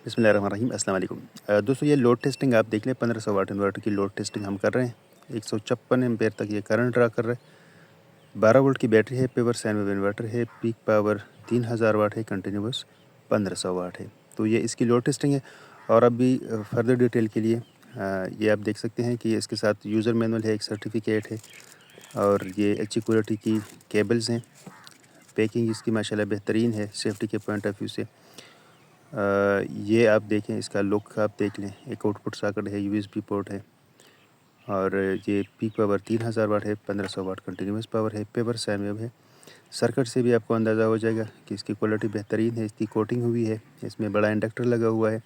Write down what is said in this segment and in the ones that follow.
बिस्मिल्लाहिर्रहमानिर्रहीम। अस्सलाम वालेकुम। दोस्तों, ये लोड टेस्टिंग आप देख लें, 1500 वाट इन्वर्टर की लोड टेस्टिंग हम कर रहे हैं। 156 एम्पेयर तक ये करंट ड्रा कर रहा है। 12 वोल्ट की बैटरी है, पेवर साइन वेव इन्वर्टर है, पीक पावर 3000 वाट है, कंटिन्यूस 1500 वाट है। तो ये इसकी लोड टेस्टिंग है। और अभी फर्दर डिटेल के लिए ये आप देख सकते हैं कि इसके साथ यूज़र मैनुअल है, एक सर्टिफिकेट है और ये अच्छी क्वालिटी की केबल्स हैं। पैकिंग इसकी माशाल्लाह बेहतरीन है सेफ्टी के पॉइंट ऑफ व्यू से। ये आप देखें, इसका लुक आप देख लें। एक आउटपुट सॉकेट है, यूएसबी पोर्ट है और ये पीक पावर 3000 वाट है, 1500 वाट कंटिन्यूस पावर है, पेपर साइन वेव है। सर्किट से भी आपको अंदाज़ा हो जाएगा कि इसकी क्वालिटी बेहतरीन है। इसकी कोटिंग हुई है, इसमें बड़ा इंडक्टर लगा हुआ है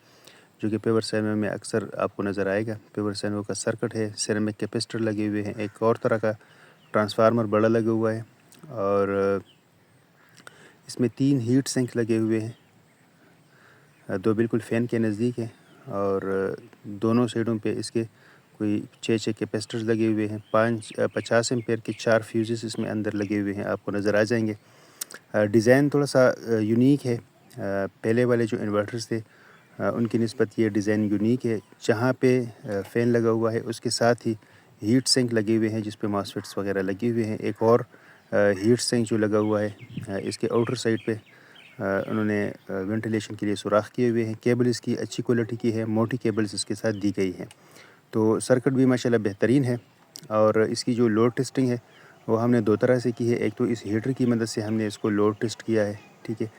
जो कि पेपर साइन वेव में अक्सर आपको नज़र आएगा। पेपर साइन वेव का सर्किट है, सिरेमिक कैपेसिटर लगे हुए हैं, एक और तरह का ट्रांसफार्मर बड़ा लगा हुआ है और इसमें 3 हीट सिंक लगे हुए हैं। 2 बिल्कुल फ़ैन के नज़दीक है और दोनों साइडों पे इसके कोई 6 कैपेसिटर्स लगे हुए हैं। 50 एम्पेयर के 4 फ्यूज़ेस इसमें अंदर लगे हुए हैं, आपको नज़र आ जाएंगे। डिज़ाइन थोड़ा सा यूनिक है। पहले वाले जो इन्वर्टर्स थे उनकी निस्बत ये डिज़ाइन यूनिक है। जहाँ पे फ़ैन लगा हुआ है उसके साथ ही हीट सिंक लगे हुए हैं जिस पे मॉसफेट्स वगैरह लगे हुए हैं। एक और हीट सिंक जो लगा हुआ है इसके आउटर साइड पे उन्होंने वेंटिलेशन के लिए सुराख किए हुए हैं। केबल इसकी अच्छी क्वालिटी की है, मोटी केबल्स इसके साथ दी गई हैं। तो सर्किट भी माशाल्लाह बेहतरीन है। और इसकी जो लोड टेस्टिंग है वो हमने 2 तरह से की है। एक तो इस हीटर की मदद से हमने इसको लोड टेस्ट किया है, ठीक है।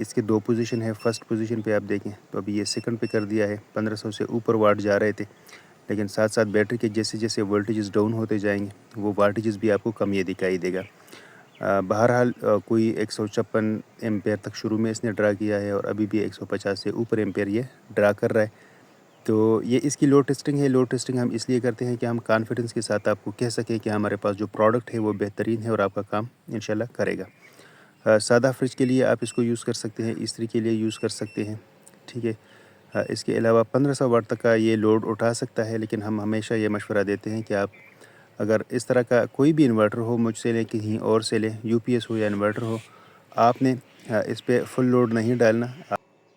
इसके 2 पोजीशन है। फर्स्ट पोजीशन पे आप देखें तो अभी ये सेकंड पे कर दिया है। 1500 से ऊपर वाट जा रहे थे, लेकिन साथ साथ बैटरी के जैसे जैसे वोल्टेजेस डाउन होते जाएंगे वो वाटेजेस भी आपको कम ये दिखाई देगा। बहरहाल कोई 156 एम्पेयर तक शुरू में इसने ड्रा किया है और अभी भी 150 से ऊपर एम्पेयर ये ड्रा कर रहा है। तो ये इसकी लोड टेस्टिंग है। लोड टेस्टिंग हम इसलिए करते हैं कि हम कॉन्फिडेंस के साथ आपको कह सकें कि हमारे पास जो प्रोडक्ट है वो बेहतरीन है और आपका काम इंशाल्लाह करेगा। सादा फ्रिज के लिए आप इसको यूज़ कर सकते हैं, इस्त्री के लिए यूज़ कर सकते हैं, ठीक है। इसके अलावा 1500 वाट तक का ये लोड उठा सकता है, लेकिन हम हमेशा ये मशवरा देते हैं कि आप अगर इस तरह का कोई भी इन्वर्टर हो, मुझसे लें कहीं और से लें, यूपीएस हो या इन्वर्टर हो, आपने इस पे फुल लोड नहीं डालना।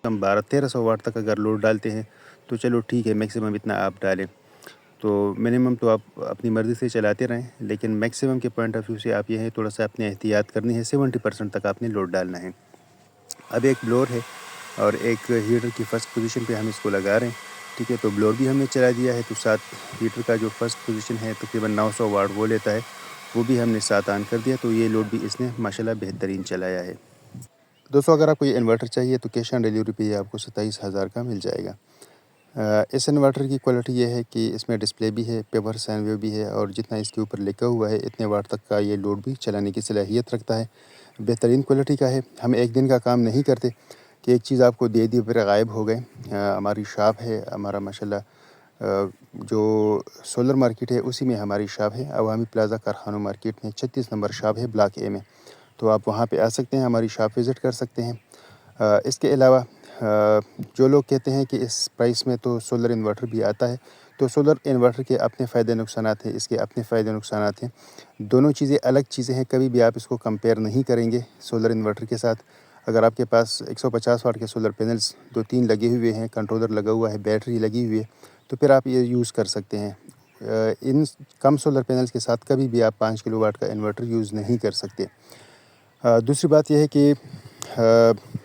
हम 1200-1300 वाट तक अगर लोड डालते हैं तो चलो ठीक है, मैक्सिमम इतना आप डालें। तो मिनिमम तो आप अपनी मर्ज़ी से चलाते रहें, लेकिन मैक्सिमम के पॉइंट ऑफ व्यू से आप ये है थोड़ा सा अपने एहतियात करनी है। 70% तक आपने लोड डालना है। अब एक ब्लोअर है और एक हीटर की फ़र्स्ट पोजीशन पे हम इसको लगा रहे हैं, ठीक है। तो ब्लोअर भी हमने चला दिया है, तो साथ हीटर का जो फर्स्ट पोजीशन है तकरीबन 900 वाट वो लेता है, वो भी हमने साथ ऑन कर दिया। तो ये लोड भी इसने माशाल्लाह बेहतरीन चलाया है। दोस्तों, अगर आपको ये इन्वर्टर चाहिए तो कैश ऑन डिलीवरी पे ये आपको 27,000 का मिल जाएगा। इस इन्वर्टर की क्वालिटी ये है कि इसमें डिस्प्ले भी है, पेपर साइन वेव भी है और जितना इसके ऊपर लिखा हुआ है इतने वाट तक का ये लोड भी चलाने की सलाहियत रखता है। बेहतरीन क्वालिटी का है। हम एक दिन का काम नहीं करते कि एक चीज़ आपको दे दी फिर गायब हो गए। हमारी शॉप है, हमारा माशाल्लाह जो सोलर मार्केट है उसी में हमारी शॉप है। अवामी प्लाज़ा कारखानों मार्केट में 36 नंबर शॉप है, ब्लॉक ए में। तो आप वहाँ पे आ सकते हैं, हमारी शॉप विज़िट कर सकते हैं। इसके अलावा जो लोग कहते हैं कि इस प्राइस में तो सोलर इन्वर्टर भी आता है, तो सोलर इन्वर्टर के अपने फ़ायदे नुकसानात हैं, इसके अपने फ़ायदे नुकसानात हैं। दोनों चीज़ें अलग चीज़ें हैं, कभी भी आप इसको कंपेयर नहीं करेंगे सोलर इन्वर्टर के साथ। अगर आपके पास 150 वाट के सोलर पैनल्स 2-3 लगे हुए हैं, कंट्रोलर लगा हुआ है, बैटरी लगी हुई है, तो फिर आप ये यूज़ कर सकते हैं। इन कम सोलर पैनल्स के साथ कभी भी आप 5 किलोवाट का इन्वर्टर यूज़ नहीं कर सकते। दूसरी बात यह है कि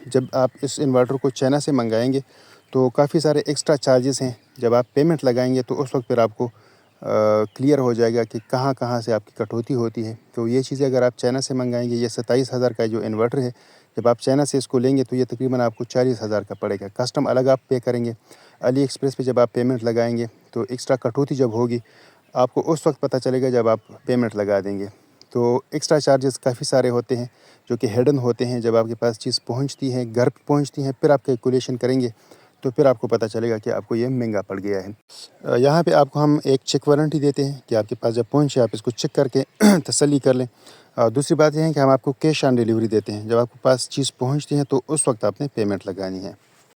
जब आप इस इन्वर्टर को चाइना से मंगाएंगे तो काफ़ी सारे एक्स्ट्रा चार्जेस हैं। जब आप पेमेंट लगाएंगे तो उस वक्त फिर आपको क्लियर हो जाएगा कि कहाँ कहाँ से आपकी कटौती होती है। तो ये चीज़ें अगर आप चाइना से मंगाएंगे, ये 27,000 का जो इन्वर्टर है, जब आप चाइना से इसको लेंगे तो ये तकरीबन आपको 40,000 का पड़ेगा। कस्टम अलग आप पे करेंगे। अली एक्सप्रेस पे जब आप पेमेंट लगाएंगे तो एक्स्ट्रा कटौती जब होगी आपको उस वक्त पता चलेगा जब आप पेमेंट लगा देंगे। तो एक्स्ट्रा चार्जेस काफ़ी सारे होते हैं जो कि हिडन होते हैं। जब आपके पास चीज़ पहुंचती है, घर पे पहुंचती है, फिर आप कैलकुलेशन करेंगे तो फिर आपको पता चलेगा कि आपको ये महंगा पड़ गया है। यहाँ पे आपको हम एक चेक वारंटी देते हैं कि आपके पास जब पहुंचे आप इसको चेक करके तसल्ली कर लें। दूसरी बात यह है कि हम आपको कैश ऑन डिलीवरी देते हैं। जब आपके पास चीज़ पहुँचती है तो उस वक्त आपने पेमेंट लगानी है।